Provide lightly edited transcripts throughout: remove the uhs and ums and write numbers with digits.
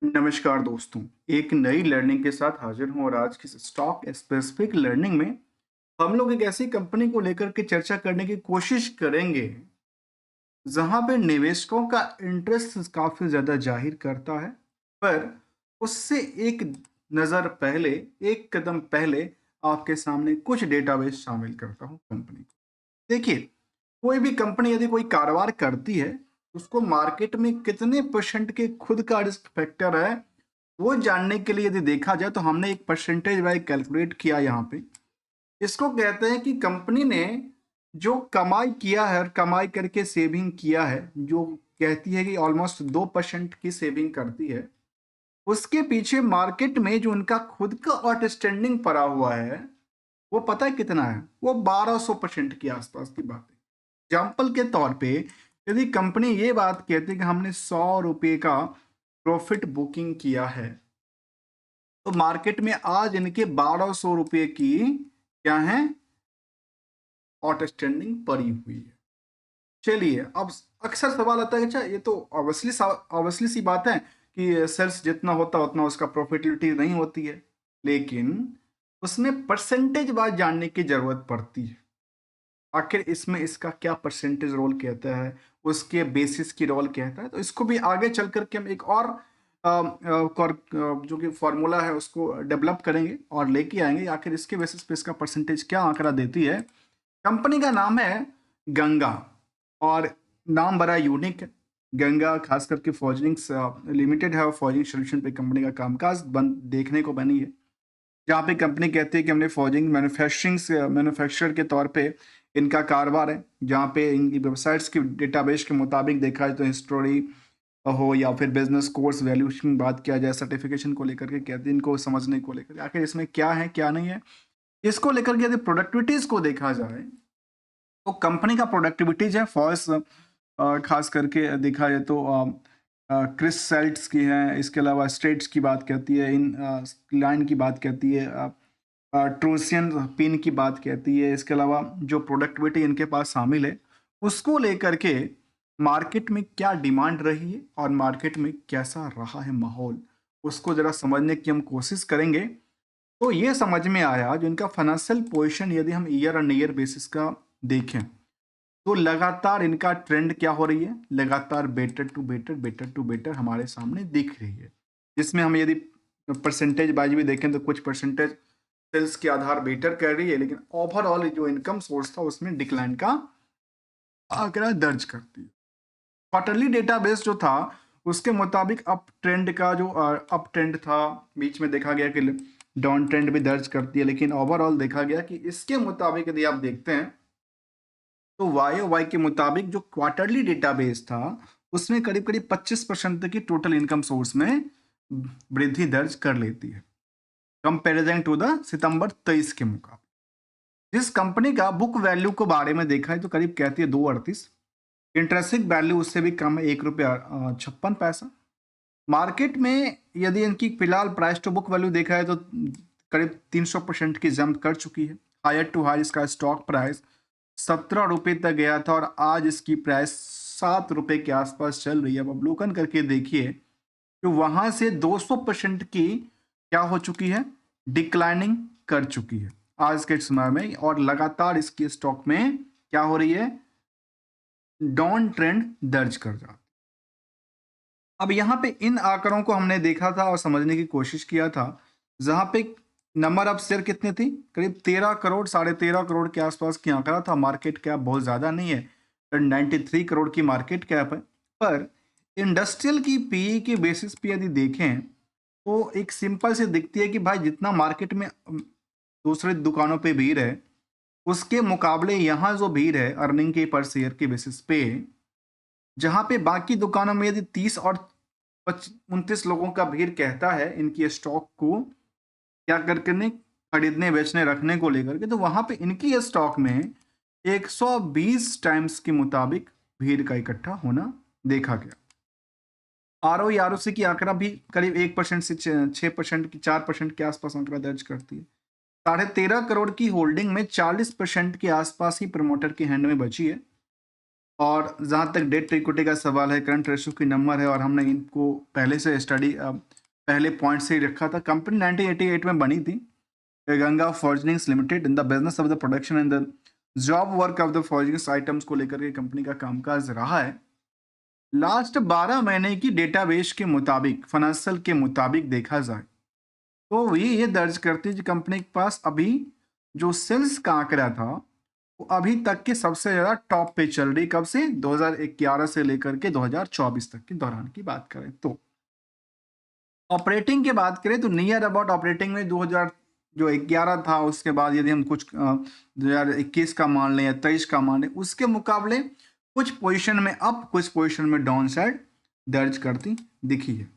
नमस्कार दोस्तों, एक नई लर्निंग के साथ हाजिर हूँ और आज की स्टॉक स्पेसिफिक लर्निंग में हम लोग एक ऐसी कंपनी को लेकर के चर्चा करने की कोशिश करेंगे जहां पे निवेशकों का इंटरेस्ट काफी ज्यादा जाहिर करता है, पर उससे एक नजर पहले, एक कदम पहले आपके सामने कुछ डेटाबेस शामिल करता हूँ कंपनी को। देखिए, कोई भी कंपनी यदि कोई कारोबार करती है, उसको मार्केट में कितने परसेंट के खुद का रिस्क फैक्टर है, वो जानने के लिए यदि देखा जाए तो हमने एक परसेंटेज वाइज कैलकुलेट किया यहाँ पे। इसको कहते हैं कि कंपनी ने जो कमाई किया है और कमाई करके सेविंग किया है, जो कहती है कि ऑलमोस्ट 2% की सेविंग करती है, उसके पीछे मार्केट में जो उनका खुद का आउटस्टैंडिंग पड़ा हुआ है, वो पता है कितना है? वो 1200% के आसपास की बात है। एग्जाम्पल के तौर पे यदि कंपनी ये बात कहती है कि हमने 100 रुपये का प्रॉफिट बुकिंग किया है, तो मार्केट में आज इनके 1200 रुपये की क्या है, आउटस्टैंडिंग पड़ी हुई है। चलिए, अब अक्सर सवाल आता है कि अच्छा, ये तो ऑब्वियसली सी बात है कि सेल्स जितना होता है उतना उसका प्रॉफिटेबिलिटी नहीं होती है, लेकिन उसमें परसेंटेज वाइज जानने की जरूरत पड़ती है। आखिर इसमें इसका क्या परसेंटेज रोल कहता है, उसके बेसिस की रोल कहता है, तो इसको भी आगे चल करके हम एक और जो कि फॉर्मूला है उसको डेवलप करेंगे और लेके आएंगे आखिर इसके बेसिस पे इसका परसेंटेज क्या आंकड़ा देती है। कंपनी का नाम है गंगा और नाम बड़ा यूनिक है। गंगा खास करके फॉर्जिंग्स लिमिटेड है और फॉर्जिंग सोल्यूशन पे कंपनी का कामकाज देखने को बनी है, जहाँ पे कंपनी कहती है कि हमने फॉर्जिंग मैन्युफैक्चरर के तौर पे इनका कारोबार है, जहाँ पे इनकी वेबसाइट्स की डेटाबेस के मुताबिक देखा जाए तो हिस्टोरी हो या फिर बिजनेस कोर्स वैल्यूएशन की बात किया जाए, सर्टिफिकेशन को लेकर के कहते हैं, इनको समझने को लेकर आखिर इसमें क्या है क्या नहीं है, इसको लेकर के यदि प्रोडक्टिविटीज को देखा जाए तो कंपनी का प्रोडक्टिविटीज है फॉल्स, खास करके देखा जाए तो क्रिस सेल्ट्स की है, इसके अलावा स्टेट्स की बात कहती है, इन लाइन की बात कहती है, ट्रूसियन पिन की बात कहती है। इसके अलावा जो प्रोडक्टिविटी इनके पास शामिल है, उसको लेकर के मार्केट में क्या डिमांड रही है और मार्केट में कैसा रहा है माहौल, उसको ज़रा समझने की हम कोशिश करेंगे। तो ये समझ में आया जो इनका फाइनेंशियल पोजीशन यदि हम ईयर ऑन ईयर बेसिस का देखें, तो लगातार इनका ट्रेंड क्या हो रही है, लगातार better to better, better to better हमारे सामने दिख रही है। जिसमें हम यदि परसेंटेज वाइज भी देखें तो कुछ परसेंटेज सेल्स के आधार बेटर कर रही है, लेकिन ओवरऑल जो इनकम सोर्स था उसमें डिक्लाइन का आंकड़ा दर्ज करती है। क्वार्टरली डेटाबेस जो था उसके मुताबिक अप ट्रेंड का जो अप ट्रेंड था, बीच में देखा गया कि डाउन ट्रेंड भी दर्ज करती है, लेकिन ओवरऑल देखा गया कि इसके मुताबिक यदि आप देखते हैं तो वाई ओ वाई के मुताबिक जो क्वार्टरली डेटाबेस था उसमें करीब करीब 25% तक की टोटल इनकम सोर्स में वृद्धि दर्ज कर लेती है, कंपेरिजन टू द सितंबर 23 के मुकाबले। जिस कंपनी का बुक वैल्यू को बारे में देखा है तो करीब कहती है 238, इंट्रेंसिक वैल्यू उससे भी कम है, 1 रुपया 56 पैसा। मार्केट में यदि इनकी फिलहाल प्राइस टू बुक वैल्यू देखा है तो करीब 300% की जंप कर चुकी है। हायर टू हाई इसका स्टॉक प्राइस 17 रुपये तक गया था और आज इसकी प्राइस 7 रुपये के आसपास चल रही है। अब अवलोकन करके देखिए कि वहां से 200% की क्या हो चुकी है, डिक्लाइनिंग कर चुकी है आज के समय में, और लगातार इसकी स्टॉक में क्या हो रही है, डाउन ट्रेंड दर्ज कर जा। अब यहाँ पे इन आंकड़ों को हमने देखा था और समझने की कोशिश किया था, जहाँ पे नंबर ऑफ शेयर कितने थी, करीब 13 करोड़, 13.5 करोड़ के आसपास की आंकड़ा था। मार्केट कैप बहुत ज़्यादा नहीं है, 93 करोड़ की मार्केट कैप है। पर इंडस्ट्रियल की पीई के बेसिस पे यदि देखें तो एक सिंपल से दिखती है कि भाई जितना मार्केट में दूसरे दुकानों पे भीड़ है, उसके मुकाबले यहाँ जो भीड़ है अर्निंग के पर शेयर के बेसिस पे, जहाँ पे बाकी दुकानों में यदि 30 और 29 लोगों का भीड़ कहता है इनकी स्टॉक को क्या करके नहीं खरीदने बेचने रखने को लेकर के, तो वहां पे इनकी स्टॉक में 120 टाइम्स के मुताबिक भीड़ का इकट्ठा होना देखा गया। आर ओ सी की आंकड़ा भी करीब 1% से 6% की 4% के आसपास आंकड़ा दर्ज करती है। 13.5 करोड़ की होल्डिंग में 40% के आसपास ही प्रमोटर के हैंड में बची है। और जहाँ तक डेट टू इक्विटी का सवाल है, करंट रेशियो की नंबर है और हमने इनको पहले से पहले पॉइंट से ही रखा था। कंपनी 1988 में बनी थी, Ganga forgings limited, in the business of the production and the job work of the forgings items को लेकर के कंपनी का कामकाज रहा है। लास्ट 12 महीने की डेटाबेस के मुताबिक, फाइनेंशियल के मुताबिक देखा जाए तो ये दर्ज करती है कि कंपनी के पास अभी जो सेल्स का आंकड़ा था वो अभी तक के सबसे ज्यादा टॉप पे चल रही। कब से? 2011 से लेकर के 2024 तक के दौरान की बात करें तो। ऑपरेटिंग की बात करें तो नियर अबाउट ऑपरेटिंग में 2000 जो 11 था, उसके बाद यदि हम कुछ 2021 का मान लें या 23 का मान लें, उसके मुकाबले कुछ पोजीशन में अप, कुछ पोजीशन में डाउन साइड दर्ज करती दिखी है।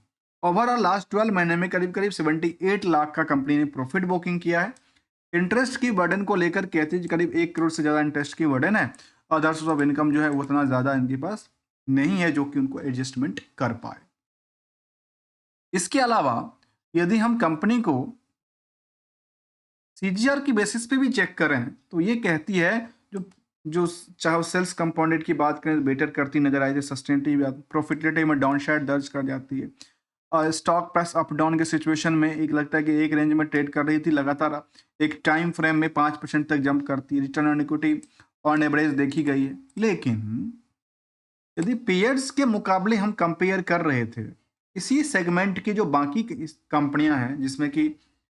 ओवरऑल लास्ट 12 महीने में करीब करीब 78 लाख का कंपनी ने प्रॉफिट बुकिंग किया है। इंटरेस्ट की बर्डन को लेकर कहते हैं करीब 1 करोड़ से ज़्यादा इंटरेस्ट की बर्डन है। अदर सोर्स ऑफ इनकम जो है वो उतना ज़्यादा इनके पास नहीं है जो कि उनको एडजस्टमेंट कर पाए। इसके अलावा यदि हम कंपनी को सीजीआर की बेसिस पे भी चेक करें तो ये कहती है जो जो चाहे सेल्स कंपाउंडेड की बात करें बेटर करती नजर आई थी, सस्टेनेटिव प्रॉफिटेबिलिटी में डाउन साइड दर्ज कर जाती है। और स्टॉक प्राइस अप डाउन के सिचुएशन में एक लगता है कि एक रेंज में ट्रेड कर रही थी, लगातार एक टाइम फ्रेम में 5% तक जंप करती है। Return on equity on average देखी गई है। लेकिन यदि पीयर्स के मुकाबले हम कंपेयर कर रहे थे इसी सेगमेंट की जो बाकी कंपनियां हैं, जिसमें कि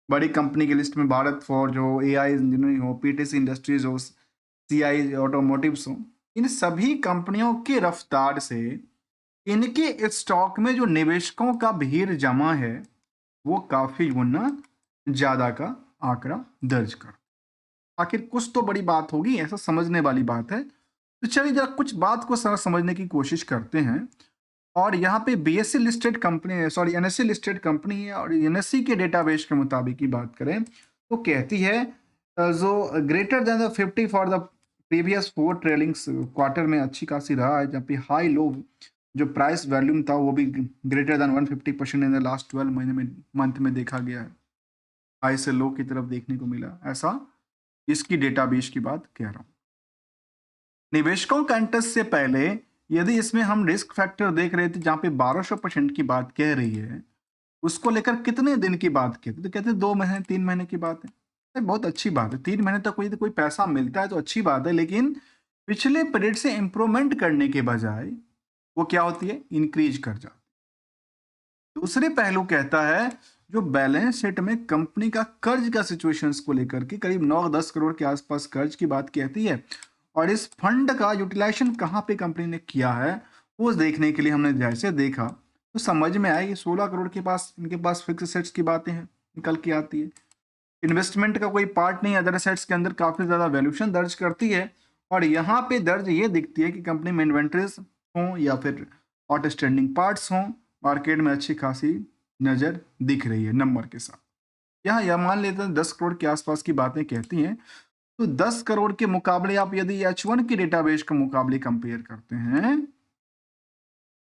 बड़ी कंपनी की लिस्ट में भारत फॉर जो एआई इंजीनियरिंग हो, पीटीसी इंडस्ट्रीज हो, सीआई ऑटोमोटिव्स हो, इन सभी कंपनियों की रफ्तार से इनके स्टॉक में जो निवेशकों का भीड़ जमा है वो काफी गुना ज्यादा का आंकड़ा दर्ज कर। आखिर कुछ तो बड़ी बात होगी, ऐसा समझने वाली बात है। तो चलिए जरा कुछ बात को समझने की कोशिश करते हैं। और यहाँ पे बीएससी लिस्टेड कंपनी है, सॉरी एनएससी लिस्टेड कंपनी है, और एनएससी के डेटाबेस के मुताबिक की बात करें तो कहती है जो greater than the 50 for the previous 4 trailing quarter में अच्छी खासी रहा है, जहाँ पे हाई लो जो प्राइस वैल्यूम था वो भी greater than 150% in the last 12 महीने में मंथ में देखा गया है। हाई से लो की तरफ देखने को मिला, ऐसा इसकी डेटाबेस की बात कह रहा हूँ। निवेशकों का इंटरेस्ट से पहले यदि इसमें हम रिस्क फैक्टर देख रहे थे जहाँ पे 1200% की बात कह रही है, उसको लेकर कितने दिन की बात कहते तो कहते 2 महीने 3 महीने की बात है। ये बहुत अच्छी बात है, 3 महीने तक कोई पैसा मिलता है तो अच्छी बात है। लेकिन पिछले पीरियड से इंप्रूवमेंट करने के बजाय वो क्या होती है, इंक्रीज कर जाती है। दूसरे पहलू कहता है जो बैलेंस शीट में कंपनी का कर्ज का सिचुएशंस को लेकर के करीब 9-10 करोड़ के आसपास कर्ज की बात कहती है, और इस फंड का यूटिलाइजेशन कहाँ पे कंपनी ने किया है वो देखने के लिए हमने जैसे देखा तो समझ में आया कि 16 करोड़ के पास इनके पास फिक्स एसेट्स की बातें हैं निकल के आती है। इन्वेस्टमेंट का कोई पार्ट नहीं, अदर एसेट्स के अंदर काफ़ी ज़्यादा वैल्यूएशन दर्ज करती है। और यहाँ पे दर्ज ये दिखती है कि कंपनी में इन्वेंट्रीज हों या फिर आउटस्टैंडिंग पार्ट्स हों, मार्केट में अच्छी खासी नज़र दिख रही है नंबर के साथ। यहाँ यह मान लेते हैं 10 करोड़ के आसपास की बातें कहती हैं। तो 10 करोड़ के मुकाबले आप यदि H1 की डेटाबेस के मुकाबले कंपेयर करते हैं,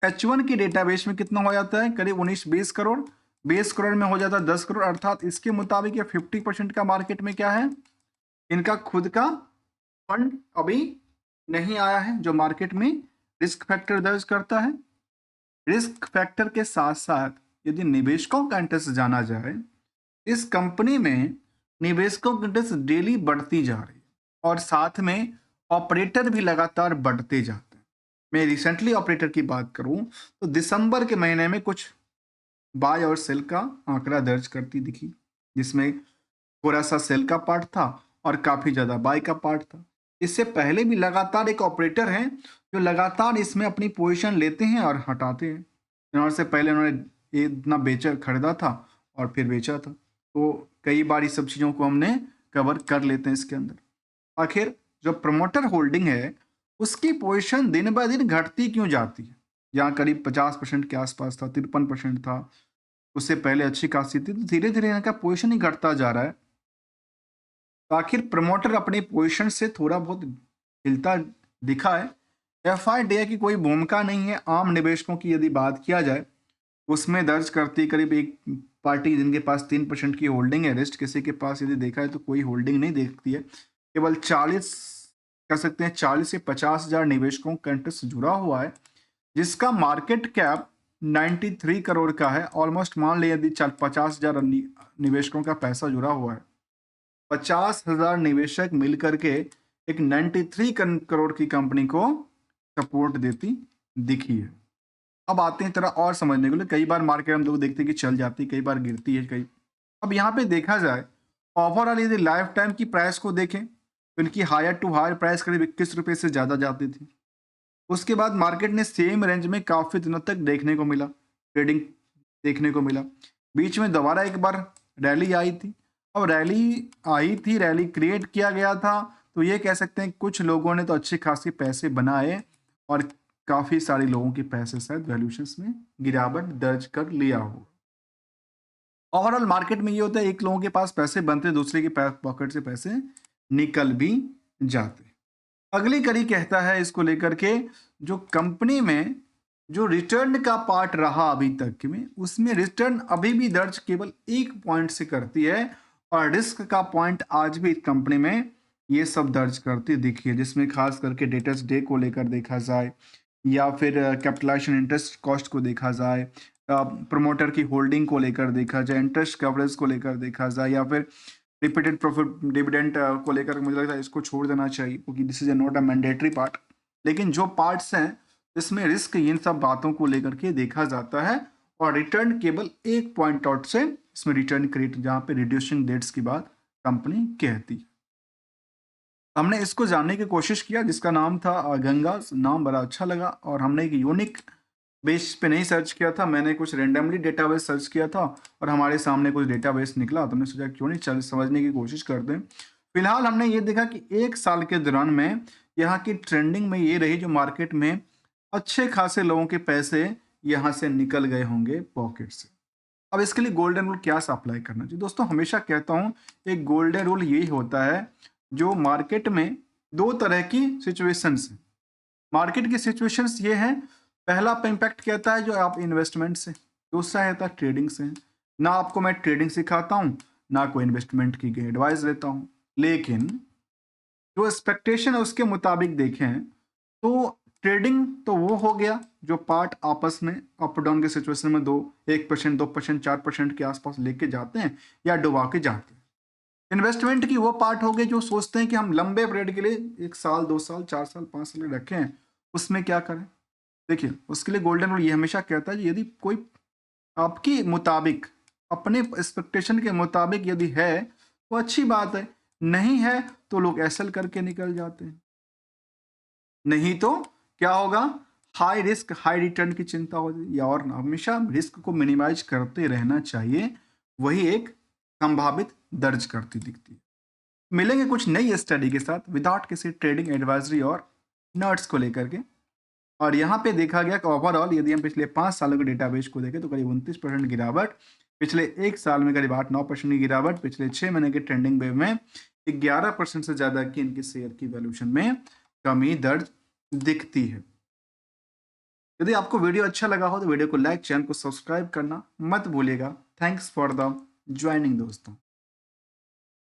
H1 की डेटाबेस में कितना हो जाता है, करीब 19-20 करोड़। 20 करोड़ में हो जाता है 10 करोड़, अर्थात इसके मुताबिक ये 50% का मार्केट में क्या है, इनका खुद का फंड अभी नहीं आया है जो मार्केट में रिस्क फैक्टर दर्ज करता है। रिस्क फैक्टर के साथ साथ यदि निवेशकों का इंटरेस्ट जाना जाए, इस कंपनी में निवेशकों की इंटरेस्ट डेली बढ़ती जा रही है और साथ में ऑपरेटर भी लगातार बढ़ते जाते हैं। मैं रिसेंटली ऑपरेटर की बात करूं तो दिसंबर के महीने में कुछ बाय और सेल का आंकड़ा दर्ज करती दिखी, जिसमें थोड़ा सा सेल का पार्ट था और काफ़ी ज़्यादा बाय का पार्ट था। इससे पहले भी लगातार एक ऑपरेटर हैं जो लगातार इसमें अपनी पोजीशन लेते हैं और हटाते हैं। और से पहले उन्होंने इतना बेचा खरीदा था और फिर बेचा था, तो कई बार इस सब चीज़ों को हमने कवर कर लेते हैं इसके अंदर। आखिर जो प्रमोटर होल्डिंग है उसकी पोजीशन दिन ब दिन घटती क्यों जाती है? जहाँ करीब 50% के आसपास था, 53% था, उससे पहले अच्छी खासी थी, तो धीरे धीरे इनका पोजीशन ही घटता जा रहा है। तो आखिर प्रमोटर अपनी पोजीशन से थोड़ा बहुत हिलता दिखा है। एफआईडीए की कोई भूमिका नहीं है। आम निवेशकों की यदि बात किया जाए उसमें दर्ज करती करीब एक पार्टी जिनके पास 3% की होल्डिंग है, रेस्ट किसी के पास यदि देखा है तो कोई होल्डिंग नहीं देखती है। केवल 40 कह सकते हैं 40 से 50,000 निवेशकों का इंटरेस्ट जुड़ा हुआ है, जिसका मार्केट कैप 93 करोड़ का है। ऑलमोस्ट मान लिया यदि 50,000 निवेशकों का पैसा जुड़ा हुआ है, 50,000 निवेशक मिलकर के एक 93 करोड़ की कंपनी को सपोर्ट देती दिखी है। अब आते हैं तरह और समझने के लिए, कई बार मार्केट हम लोग देखते हैं कि चल जाती है, कई बार गिरती है, कई। अब यहाँ पे देखा जाए ओवरऑल यदि लाइफ टाइम की प्राइस को देखें तो इनकी हायर टू हायर प्राइस करीब 21 रुपये से ज़्यादा जाती थी। उसके बाद मार्केट ने सेम रेंज में काफ़ी दिनों तक देखने को मिला, ट्रेडिंग देखने को मिला। बीच में दोबारा एक बार रैली आई थी। अब रैली क्रिएट किया गया था, तो ये कह सकते हैं कुछ लोगों ने तो अच्छे खासे पैसे बनाए और काफ़ी सारे लोगों के पैसे शायद वैल्यूएशंस में गिरावट दर्ज कर लिया हो। ओवरऑल मार्केट में ये होता है, एक लोगों के पास पैसे बनते, दूसरे के पॉकेट से पैसे निकल भी जाते। अगली कड़ी कहता है इसको लेकर के, जो कंपनी में जो रिटर्न का पार्ट रहा अभी तक में, उसमें रिटर्न अभी भी दर्ज केवल 1 पॉइंट से करती है और रिस्क का पॉइंट आज भी कंपनी में ये सब दर्ज करती दिखी है, जिसमें खास करके डेटर्स डे को लेकर देखा जाए या फिर कैपिटलाइजेशन इंटरेस्ट कॉस्ट को देखा जाए, प्रमोटर की होल्डिंग को लेकर देखा जाए, इंटरेस्ट कवरेज को लेकर देखा जाए, या फिर रिपीटेड प्रॉफिट डिविडेंड को लेकर मुझे लगता है इसको छोड़ देना चाहिए, क्योंकि this is not a mandatory part. लेकिन जो पार्ट्स हैं इसमें रिस्क, इन सब बातों को लेकर के देखा जाता है और रिटर्न केवल 1 पॉइंट आउट से इसमें रिटर्न क्रेडिट, जहाँ पे रिड्यूसिंग डेट्स की बात कंपनी कहती है। हमने इसको जानने की कोशिश किया, जिसका नाम था गंगा। नाम बड़ा अच्छा लगा और हमने एक यूनिक बेस पे नहीं सर्च किया था, मैंने कुछ रेंडमली डेटाबेस सर्च किया था और हमारे सामने कुछ डेटाबेस निकला, तो हमने सोचा क्यों नहीं चल समझने की कोशिश करते हैं। फिलहाल हमने ये देखा कि 1 साल के दौरान में यहाँ की ट्रेंडिंग में ये रही, जो मार्केट में अच्छे खासे लोगों के पैसे यहाँ से निकल गए होंगे पॉकेट से। अब इसके लिए गोल्डन रूल क्या सा अप्लाई करना चाहिए? दोस्तों हमेशा कहता हूँ, एक गोल्डन रूल यही होता है, जो मार्केट में 2 तरह की सिचुएशंस हैं। मार्केट की सिचुएशंस ये हैं, पहला इम्पैक्ट कहता है जो आप इन्वेस्टमेंट से, दूसरा है ट्रेडिंग से। ना आपको मैं ट्रेडिंग सिखाता हूँ, ना कोई इन्वेस्टमेंट की एडवाइस देता हूँ, लेकिन जो एक्सपेक्टेशन है उसके मुताबिक देखें तो ट्रेडिंग तो वो हो गया जो पार्ट आपस में अप डाउन के सिचुएशन में 1%, 2%, 4% के आसपास लेके जाते हैं या डुबा के जाते हैं। इन्वेस्टमेंट की वो पार्ट हो गई जो सोचते हैं कि हम लंबे पीरियड के लिए 1 साल, 2 साल, 4 साल, 5 साल रखें, उसमें क्या करें। देखिए उसके लिए गोल्डन रूल ये हमेशा कहता है, यदि कोई आपकी मुताबिक, अपने एक्सपेक्टेशन के मुताबिक यदि है तो अच्छी बात है, नहीं है तो लोग एसल करके निकल जाते हैं। नहीं तो क्या होगा, हाई रिस्क हाई रिटर्न की चिंता हो जाएगी। और हमेशा रिस्क को मिनिमाइज करते रहना चाहिए, वही एक संभावित दर्ज करती दिखती है। मिलेंगे कुछ नई स्टडी के साथ विदाउट किसी ट्रेडिंग एडवाइजरी और नर्ड्स को लेकर के। और यहाँ पे देखा गया कि ओवरऑल यदि हम पिछले 5 सालों के डेटाबेस को देखें तो करीब 29% गिरावट, पिछले 1 साल में करीब 8-9% की गिरावट, पिछले 6 महीने के ट्रेंडिंग वेव में 11% से ज़्यादा की इनके शेयर की वैल्यूएशन में कमी दर्ज दिखती है। यदि आपको वीडियो अच्छा लगा हो तो वीडियो को लाइक, चैनल को सब्सक्राइब करना मत भूलिएगा। थैंक्स फॉर द ज्वाइनिंग दोस्तों।